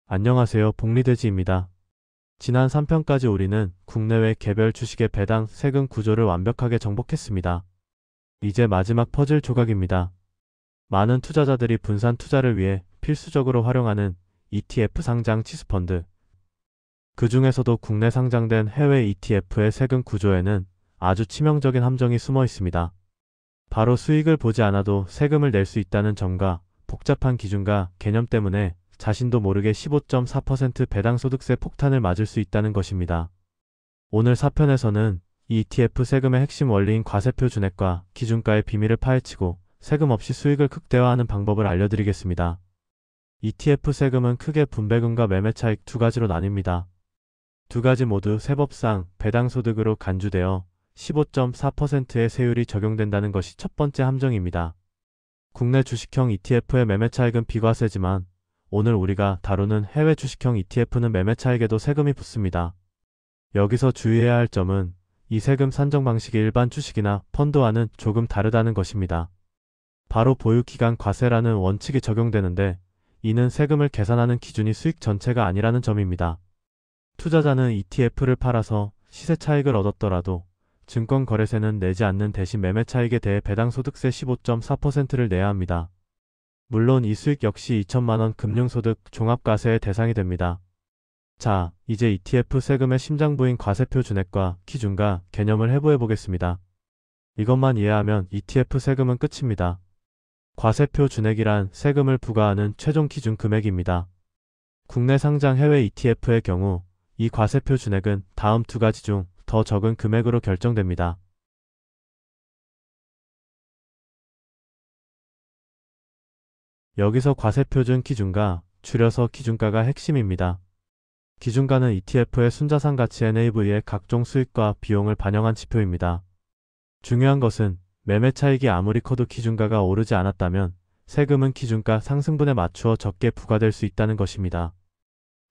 안녕하세요. 복리돼지입니다. 지난 3편까지 우리는 국내외 개별 주식의 배당 세금 구조를 완벽하게 정복했습니다. 이제 마지막 퍼즐 조각입니다. 많은 투자자들이 분산 투자를 위해 필수적으로 활용하는 ETF 상장 치스펀드. 그 중에서도 국내 상장된 해외 ETF의 세금 구조에는 아주 치명적인 함정이 숨어 있습니다. 바로 수익을 보지 않아도 세금을 낼 수 있다는 점과 복잡한 기준과 개념 때문에 자신도 모르게 15.4% 배당소득세 폭탄을 맞을 수 있다는 것입니다. 오늘 4편에서는 이 ETF 세금의 핵심 원리인 과세표 준액과 기준가의 비밀을 파헤치고 세금 없이 수익을 극대화하는 방법을 알려드리겠습니다. ETF 세금은 크게 분배금과 매매차익 두 가지로 나뉩니다. 두 가지 모두 세법상 배당소득으로 간주되어 15.4%의 세율이 적용된다는 것이 첫 번째 함정입니다. 국내 주식형 ETF의 매매차익은 비과세지만 오늘 우리가 다루는 해외 주식형 ETF는 매매차익에도 세금이 붙습니다. 여기서 주의해야 할 점은 이 세금 산정 방식이 일반 주식이나 펀드와는 조금 다르다는 것입니다. 바로 보유기간 과세라는 원칙이 적용되는데 이는 세금을 계산하는 기준이 수익 전체가 아니라는 점입니다. 투자자는 ETF를 팔아서 시세 차익을 얻었더라도 증권거래세는 내지 않는 대신 매매차익에 대해 배당소득세 15.4%를 내야 합니다. 물론 이 수익 역시 2천만원 금융소득 종합과세의 대상이 됩니다. 자, 이제 ETF 세금의 심장부인 과세표 준액과 기준과 개념을 해부해 보겠습니다. 이것만 이해하면 ETF 세금은 끝입니다. 과세표 준액이란 세금을 부과하는 최종 기준 금액입니다. 국내 상장 해외 ETF의 경우 이 과세표 준액은 다음 두 가지 중 더 적은 금액으로 결정됩니다. 여기서 과세표준 기준가, 줄여서 기준가가 핵심입니다. 기준가는 ETF의 순자산 가치 NAV의 각종 수익과 비용을 반영한 지표입니다. 중요한 것은 매매 차익이 아무리 커도 기준가가 오르지 않았다면 세금은 기준가 상승분에 맞추어 적게 부과될 수 있다는 것입니다.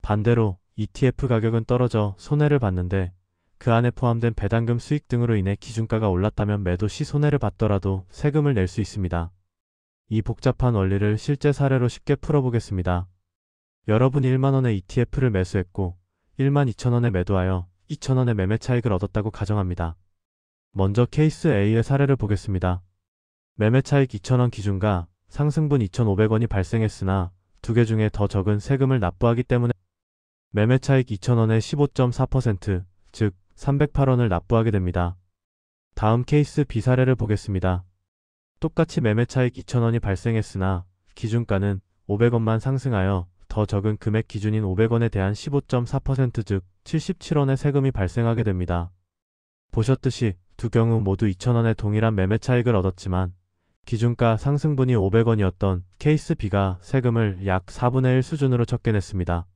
반대로 ETF 가격은 떨어져 손해를 봤는데 그 안에 포함된 배당금 수익 등으로 인해 기준가가 올랐다면 매도 시 손해를 봤더라도 세금을 낼 수 있습니다. 이 복잡한 원리를 실제 사례로 쉽게 풀어보겠습니다. 여러분이 1만원의 ETF를 매수했고 12,000원에 매도하여 2,000원의 매매 차익을 얻었다고 가정합니다. 먼저 케이스 A의 사례를 보겠습니다. 매매 차익 2,000원 기준가, 상승분 2,500원이 발생했으나 두 개 중에 더 적은 세금을 납부하기 때문에 매매 차익 2,000원의 15.4%, 즉 308원을 납부하게 됩니다. 다음 케이스 B 사례를 보겠습니다. 똑같이 매매 차익 2,000원이 발생했으나 기준가는 500원만 상승하여 더 적은 금액 기준인 500원에 대한 15.4% 즉 77원의 세금이 발생하게 됩니다. 보셨듯이 두 경우 모두 2,000원의 동일한 매매 차익을 얻었지만 기준가 상승분이 500원이었던 케이스 B가 세금을 약 4분의 1 수준으로 적게 냈습니다.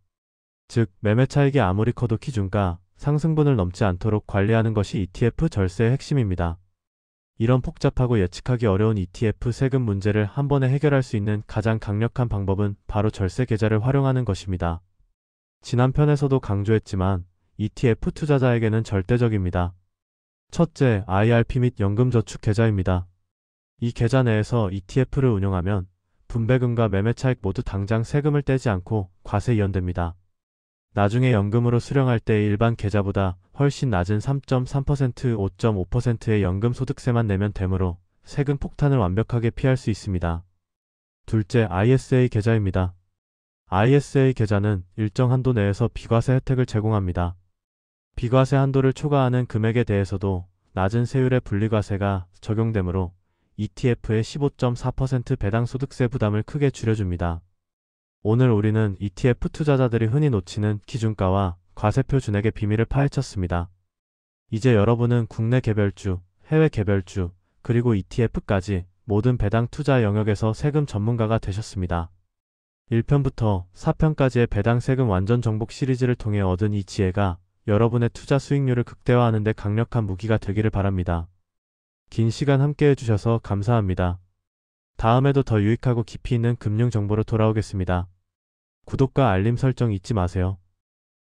즉 매매 차익이 아무리 커도 기준가 상승분을 넘지 않도록 관리하는 것이 ETF 절세의 핵심입니다. 이런 복잡하고 예측하기 어려운 ETF 세금 문제를 한 번에 해결할 수 있는 가장 강력한 방법은 바로 절세 계좌를 활용하는 것입니다. 지난 편에서도 강조했지만 ETF 투자자에게는 절대적입니다. 첫째, IRP 및 연금저축 계좌입니다. 이 계좌 내에서 ETF를 운용하면 분배금과 매매차익 모두 당장 세금을 떼지 않고 과세 이연됩니다. 나중에 연금으로 수령할 때 일반 계좌보다 훨씬 낮은 3.3%, 5.5%의 연금소득세만 내면 되므로 세금 폭탄을 완벽하게 피할 수 있습니다. 둘째, ISA 계좌입니다. ISA 계좌는 일정 한도 내에서 비과세 혜택을 제공합니다. 비과세 한도를 초과하는 금액에 대해서도 낮은 세율의 분리과세가 적용되므로 ETF의 15.4% 배당소득세 부담을 크게 줄여줍니다. 오늘 우리는 ETF 투자자들이 흔히 놓치는 기준가와 과세표 준액의 비밀을 파헤쳤습니다. 이제 여러분은 국내 개별주, 해외 개별주, 그리고 ETF까지 모든 배당 투자 영역에서 세금 전문가가 되셨습니다. 1편부터 4편까지의 배당 세금 완전 정복 시리즈를 통해 얻은 이 지혜가 여러분의 투자 수익률을 극대화하는 데 강력한 무기가 되기를 바랍니다. 긴 시간 함께 해주셔서 감사합니다. 다음에도 더 유익하고 깊이 있는 금융 정보로 돌아오겠습니다. 구독과 알림 설정 잊지 마세요.